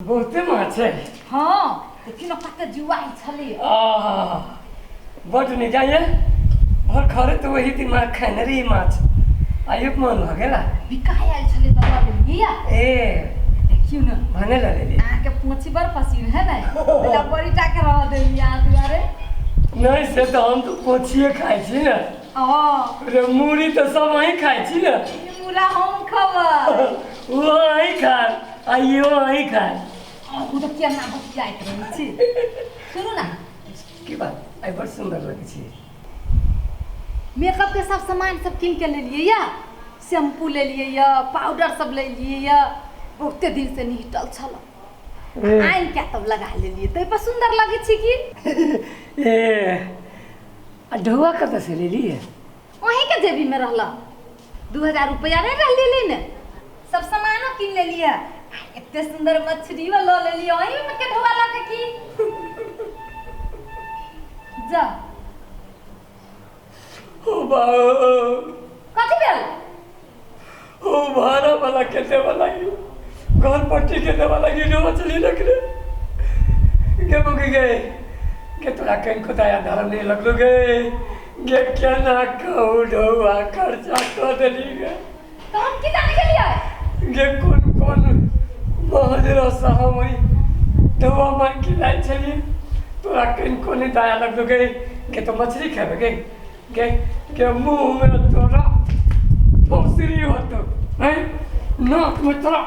बहुते माछ है। हाँ देखिन कते जुआई छली बड नहीं जाइए और खरे तो वही दिमाग खाने रही माछ आयुक मन भगेला बिकाय आइल छली त लिया ए देखियो न भने ला ले आके पोछी बर पसीन है ना बेटा बड़ी टाके रह दे यहाँ दुआरे नहीं से तो हम तो पोछिए खाइ छी ना रे मुड़ी तो सब वही खाइ छी ना मुला हम खबा वो आई खा आइयो आई खा उ तो क्या ना बतियाइत रही छी सुनो ना की बात आई बड़ सुंदर लगे छी मेकअप के सब सामान सब किन के ले लिए या शैम्पू ले लिए या पाउडर सब ले लिए या बहुते दिन से निहटल छल आइन क्या तब लगा ले लिए तो पर सुंदर लगे छी की ए ढोआ कत से ले लिए वहीं के जेबी में रहला 2000 रुपया नहीं रह ले ने सब सामानो किन ले लिया इतने सुंदर मछली वाला ले लिया वहीं में के ढोआ लगा की जा ओ बाओ कथि भेल ओ भाड़ा वाला केते वाला घर पट्टी केते वाला गिरो मछली रखले के मुगी गए के तोरा कहीं को दया धर्म नहीं लगलो गए गे क्या ना कहू ढोआ खर्चा कर देली गे तो हम की जाने के लिए गे कौन महाजरा साहब वही ढोआ मांग की लाई चली तोरा कहीं को नहीं दया लगलो गए के तो मछली खावे के मुंह में तोरा पसरी होतो हैं नाक में तोरा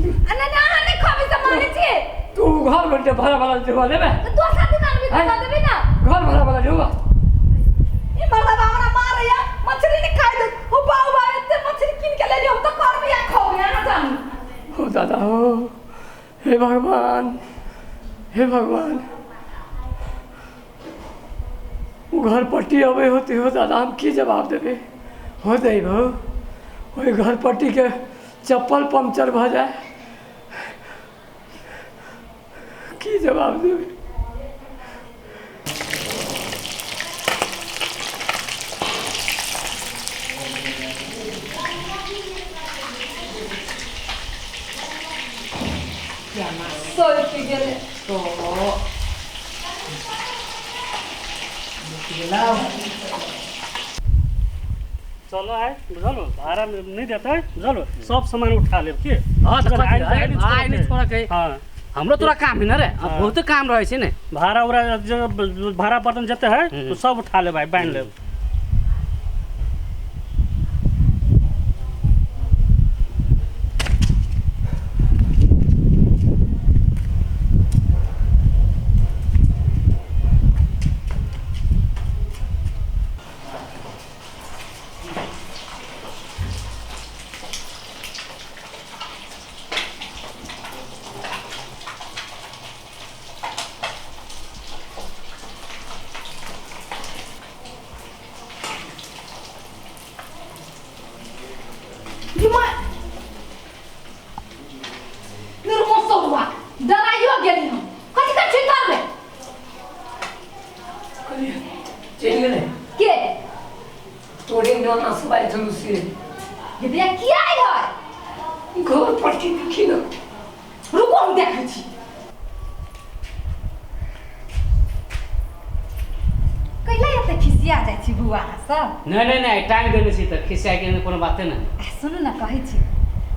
ना हने खाबी से माने छी तू घर बैठे भाड़ा वाला ढोआ लेबे तो दो साथी कान भी दे देबी ना घर भाड़ा वाला ढोआ ई मरदा बावरा मार या मछली नहीं खाई दे ओ बाऊ बा इतने मछली किन के ले लियो हम तो कर भी आ खो गया ना जानी हो दादा हो हे भगवान घर पट्टी अबे होते हो दादा हम की जवाब देवे हो जाए भो वही घर पट्टी के चप्पल पंक्चर भ जाए की जवाब देवे सोई के गेले तो चलो है बुझलो भाड़ा नहीं देता है बुझलो सब सामान उठा ले के हाँ तो आइ नहीं छोड़ा के हाँ हमरो तोरा काम है ना रे अब बहुत काम रहे छै ने भाड़ा उड़ा जो भाड़ा बर्तन जते है तो सब उठा ले भाई बांध ले नहीं टाइम देने छी त खिसिया के कोनो बाते ना सुनु ना कहै छी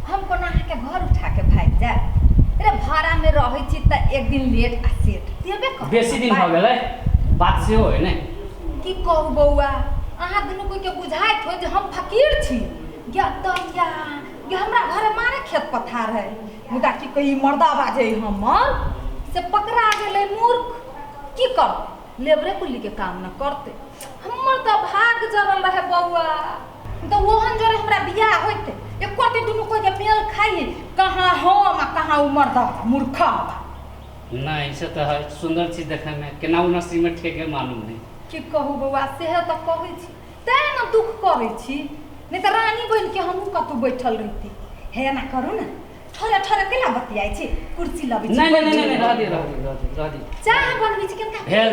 हम कोना के घर उठा के भाग जा अरे भाड़ा में रहै छी त एक दिन लेट आ सेट देबे कर बेसी दिन भ गेलै बात से हो ने की कहू बौआ अहाँ दुनु कोई के बुझाइत हो जे हम फकीर छी या तया ये हमरा घरे मारे खेत पथार है मुदा की कही मर्दा बाजे हमर से पकड़ा गेलै मूर्ख की कर लेबरे कुली के काम न करते हमर त भाग जरल रहे बौआ तो ओहन जोरे हमरा बियाह होइते एक कोटी दुनु कोई के मेल खाई कहां हम आ कहां उमर द मूर्खा नहीं से तो है सुंदर चीज देखे में केना उ नसीब में ठेके मालूम नहीं की कहू बौआ सेहे त कहै छी तै न दुख करै छी नहीं त रानी बन के हमहु कतु बैठल रहिती हे ना करू ना ठरे केला बतियाई छी कुर्सी लबी छी नहीं रह दे चाह बनबी छी केना भेल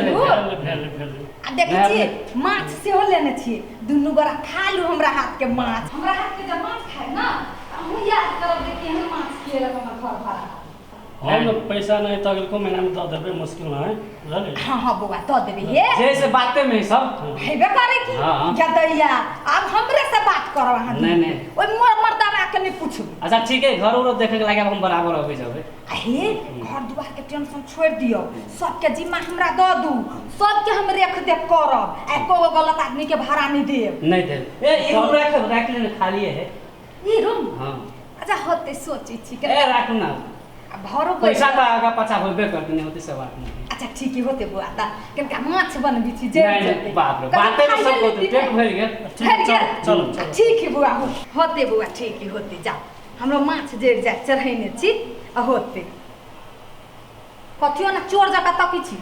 आ देखै छी माछ सेहो लेने छी दुनु गोरा खा लू हमरा हाथ के माछ हमरा हाथ के जब माछ खाए ना हम याद करब जे केहन माछ खिएलक हमर घर भरा हम लोग पैसा नहीं तो अगले को महीना में दे देबे मुश्किल ना है बुझलिए हाँ हाँ बउआ दऽ देबै हे जैसे बातें में सब हेबे करे की हाँ। क्या दैया अब हमरे से बात करब अहाँ नहीं, नहीं। ओइ मोर मर्दावा के नहीं पूछब अच्छा ठीक है घर उर देखे के लागे हम बराबर हो जाबे हे घर दुआर के टेंशन छोड़ दियो सबके जिम्मा हमरा दऽ दू सबके हम रेख देख करब एको गलत आदमी के भाड़ा नहीं देब नहीं दे ए एक रख लेने खाली है ई रूम हां अच्छा होते सोची छी के ए राखू ना भरो पैसा तो आगा पचा होबे करते नहीं होते सब बात नहीं अच्छा ठीक है होते बुआ ता कनका माछ बनबी छी जे नहीं बाप रे बातें में सब होते पेट भर गया चलो ठीक है बुआ होते बुआ ठीक है होते जाओ हमरो माछ जड़ जाए चढ़ैने छी आ होते कथियो ना चोर जका तकी छी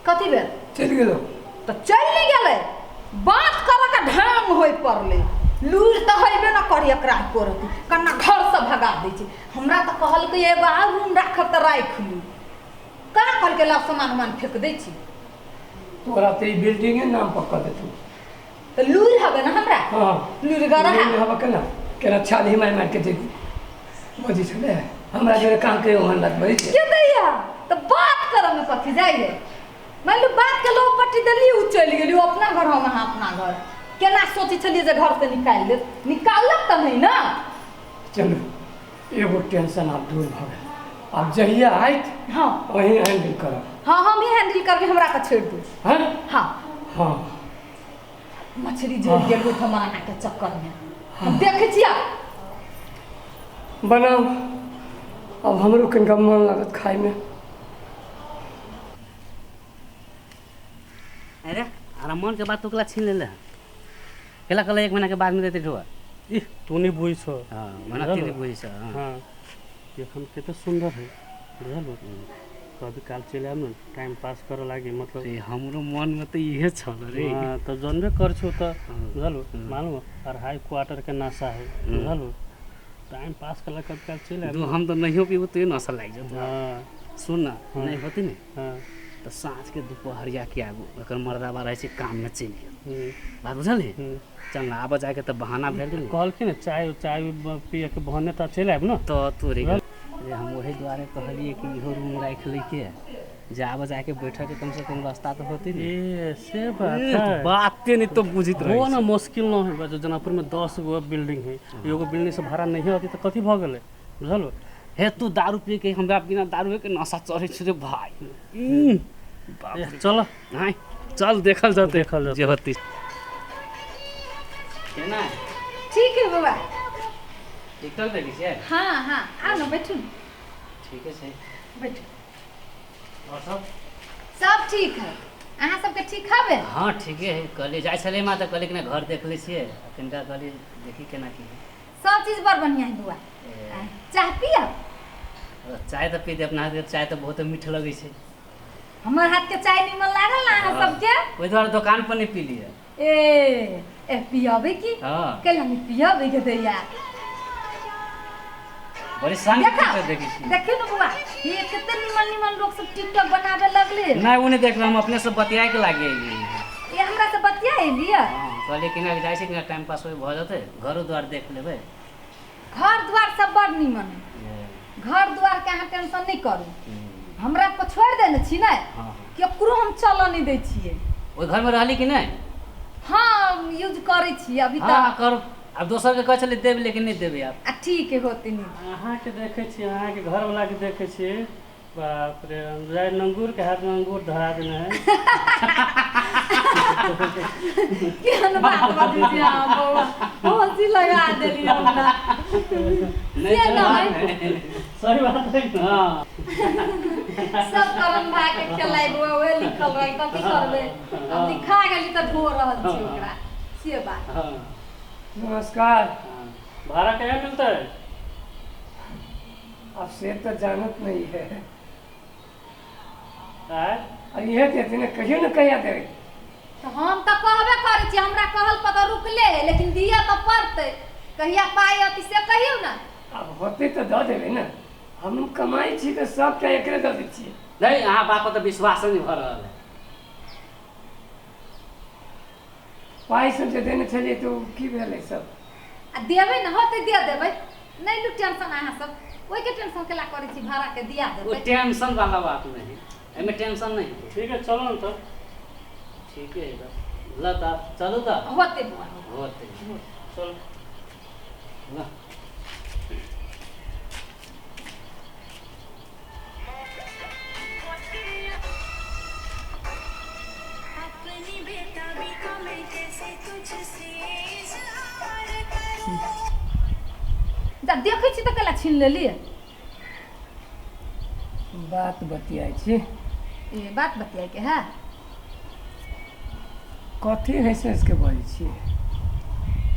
कथी भेल चलि गेलो तो चल नहीं गेले बात करे का ढंग होय पड़ले लूर तो होइबे ना करी एकरा कोरती कन्ना घर से भगा दै छी हमरा तो कहल के एगो आ रूम राखब त राख लू का कर के ला सामान फेंक दै छी तोरा तो ई बिल्डिंग के नाम पक्का दे तू तो लूर हबे ना हमरा हां लूर गरा हवा केना छाली मार के दे मोदी छले हमरा जे काम के ओहन लग बई के दैया तो बात करे में कथी जाई रे मान लो बात के लोग पट्टी दली उ चल गेली अपना घर हम अपना घर केना सोची छलिए जे घर से निकाल ले निकालक त नहीं ना चलो एगो टेंशन आप दूर भ गए अब जहिया आइत हां वही हैंडल करब हां हम ही हैंडल करबे हमरा पे छोड़ दू हां हां हां मछली जड़ गेल हो हमारा के चक्कर में हम देखे छिया बनाओ अब हमरो कनिका मन लागत खाए में अरे अरे मन के बात तो कला छीन ले केला कला एक महीना के बाद में देते ठोआ इ तू नहीं बुझ छो हां मना तीन बुझी छ हां एखन केते सुंदर है बुझल कभी काल चले आम न टाइम पास करे लागी मतलब ए हमरो मन में तो इहे छल रे हां तो जनबे कर छो त बुझल मालूम और हाई क्वार्टर के नशा है बुझल टाइम पास करला कभी काल चले तू हम तो नहीं हो पीबो तो नशा लाग जात हां सुन ना नहीं होती नहीं हां तो साँझ के दोपहरिया के आगू अगर मर्दाबा रहे छै काम में चल गेल बात बुझल है चल ना आबा जाके तो बहाना भेल नहीं कहल के ना चाय चाय पिए के बहने त चले आब ना तो तोरे हम वही द्वारे कहलिए कि इहो रूम राख ले के जे आबा जाके बैठे के कम से कम रास्ता तो होती नहीं ए से बात है बातें नहीं तो बुझित रहे वो ना मुश्किल न है जो जनापुर में 10 गो बिल्डिंग है एगो बिल्डिंग से भाड़ा नहीं होती तो कथी भ गेलै बुझल हे तू दारू पी के हमरा बिना दारू के नशा चढ़े छ रे भाई चल हां चल देखल जाते जे होती केना ठीक है बाबा टिकटॉक देखी छै हां हां आ ना बैठू ठीक है से बैठू और सब सब ठीक है अहाँ सबके ठीक हबे हाँ ठीक है कहलिए जाय छले मां तो कहलिए कि ना घर देख ले छिए कनिटा कहलिए देखी केना की सब चीज बड़ बढ़िया है बुआ चाय पियब चाय तो पी दे अपना हाथ के चाय तो बहुत मीठ लगे छै हमर हाथ के चाय निमन लागल ना अहाँ सबके ओइ द्वारे दुकान पर नहीं पी लिए ए पियबे की हां कल हम पियबे के दैया बड़ी शांति देखा से देखी छी देखियो ना बुआ ये कितने निमन निमन लोग सब टिकटॉक बनावे लगले नहीं उन्हें देख हम अपने से बतियाए के लागे ये हमरा से बतिया लिया हां कहलिए कि ना जाय छै कि टाइम पास होय भ जाते घर द्वार देख लेबै घर द्वार सब बड़ निमन है घर द्वार के अहाँ टेंशन नहीं करू हमरा पर छोड़ देने छी ना हां केकरो हम चल नहीं दै छिए ओइ घर में रहली कि नहीं हां यूज करै छी अभी हां तक कर अब दोसर के कह चले देब लेकिन नहीं देबे आप आ ठीक है होते नहीं अहाँ के देखे छी अहाँ के घर वाला के देखे छी बाप रे जाय नंगूर के हाथ में अंगूर धरा देना है केहन बात बाजी छी हां बाबा हंसी लगा देली हमरा नहीं से ना सही बात है हां सब करम भाई के खेलाई ओए लिखल रही त की करबे अब दिखा गेली त ढो रहल छी ओकरा से बात हां नमस्कार भाड़ा क्या मिलता है अब से तो जानत नहीं है आय अब यह देते ना कहियो ना कहिया दे तो हम तो कहबे करै छी हमरा कहल पता रुकले लेकिन दिया तो पड़ते कहिया पाई अति से कहियो ना अब होते तो दे देबे ना हम कमाई छी तो सब के एकरे दे दै छी नहीं अहाँ बाप पर तो विश्वास नहीं भ रहल है पाई सब जे देने छलिए तो की भेलै सब आ देबै ना होते दे देबै नहीं लू टेंशन अहाँ सब ओई के टेंशन केला करै छी भाड़ा के दिया वो देते टेंशन वाला बात नहीं एमे टेंशन नहीं है। ठीक है चलो न त ठीक है ल त चलू त होते बुआ होते चल ल अपनी बेताबी को मैं कैसे तुझसे इजहार करूं। जा देखै छी त केला छीन लेलिए बात बतियाइ छी। ए बात बतियाई के है कथी हैसेंस के बजै छी।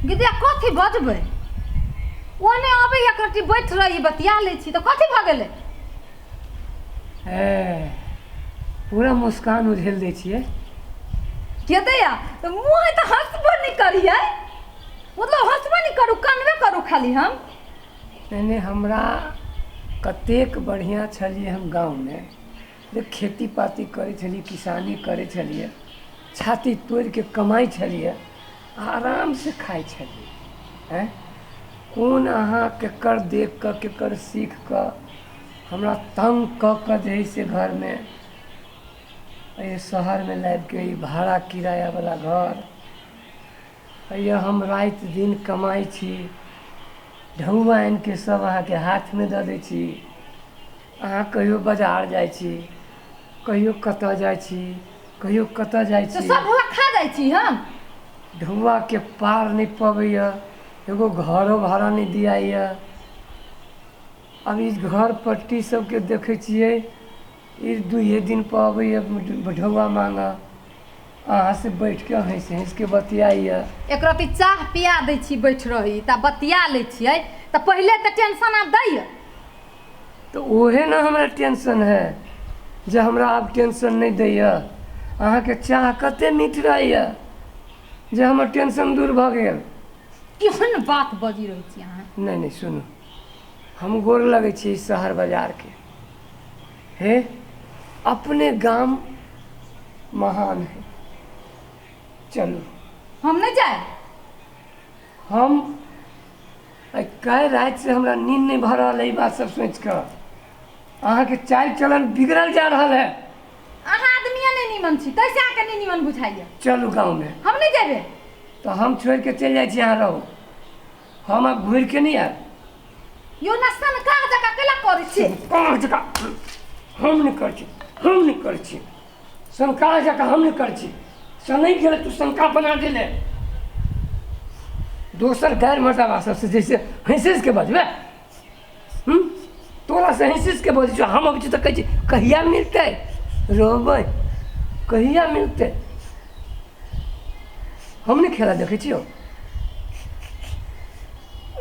गिदिया कथी बजबै ओने अबै या करती बैठ रही बतिया लै छी त कथी भ गेलै है पूरा मुस्कान उझेल दै छियै। के दैया त मुंह त हंसबो नहीं करियै मतलब हंसबो नहीं करू कानबे करू खाली हम नहीं हमरा कतेक बढ़िया छलिए हम गाँव में जे खेती पाती करै छलिए किसानी करै छलिए छाती तोड़ के कमाई छलिए आराम से खाई छलिए हैं कौन अहाँ केकर देख कऽ केकर सीख कऽ हमरा तंग कऽ कऽ जे है से घर में ये शहर में लाइब के ई भाड़ा किराया वाला घर ये हम रात दिन कमाई छी ढौआ आनि के सब अहाँके हाथ में दऽ दै छी। अहाँ कहियो बाजार जाइ छी कहियो कतऽ जाइ छी कहियो कतऽ जाइ तो छी सब हुआ खा जाइ छी हम ढौआ के पार नहीं पबैया एगो घरो भाड़ा नहीं दियाइया। अब इस घर पट्टी सबके देखै छियै ई 2 दिन पर अबैया ढौआ मांगा अहाँ से बैठ के हंस हंस के बतियाइया। एक रति चाह पिया दै छी बैठ रही त बतिया लै छियै त पहिले त टेंशन आब दैया तो ओहे ना हमरा टेंशन है जे हमरा अब टेंशन नहीं दैया। अहाँके चाह कते मीठ रहैया जे हमर टेंशन दूर भऽ गेल। केहन बात बजी रही छी अहाँ नहीं नहीं सुनू हम गोर लगै छी शहर बाजार के हे अपने गांव महान है चलू हम नहीं जाए हम कई रात से हमरा नींद नहीं भर रहा है। बात सब सोच कर अहाँ के चाल चलन बिगड़ल जा रहा है। अहाँ आदमिया नहीं निमन छी तैसे आके नहीं निमन बुझाइया चलू गांव में हम नहीं जेबे तो हम छोड़ के चल जाइ छी अहाँ रहो हम अब घूर के नहीं आब। यो नस्ता न कहाँ जका केला करै छी कहाँ जगह हम नहीं कर छी हम नहीं कर छी शंका जगह हम नहीं कर छी सनई गेल तू शंका बना देले दोसर गैर मर्दावा सबसे जैसे हंसिस के बजबे तोरा से हंसिस के बजै हम अब तो कहै छी कहिया मिलते रोबै कहिया मिलते हम नहीं खेला देखै छियो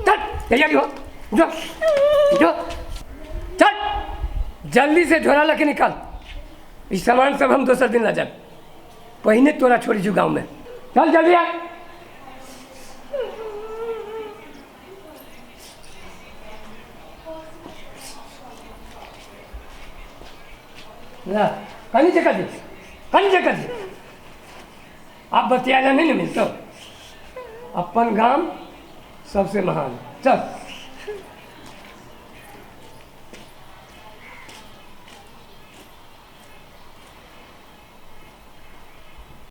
चल तैयारी हो जो जो चल जल्दी से झोला लेके निकाल इस सामान सब हम दोसर दिन ला जाए पहिने तोरा छोड़ी छू गाँव में चल जल्दी आ कहीं जगह दी आप बतियाला नहीं ना मिलता अपन गांव सबसे महान चल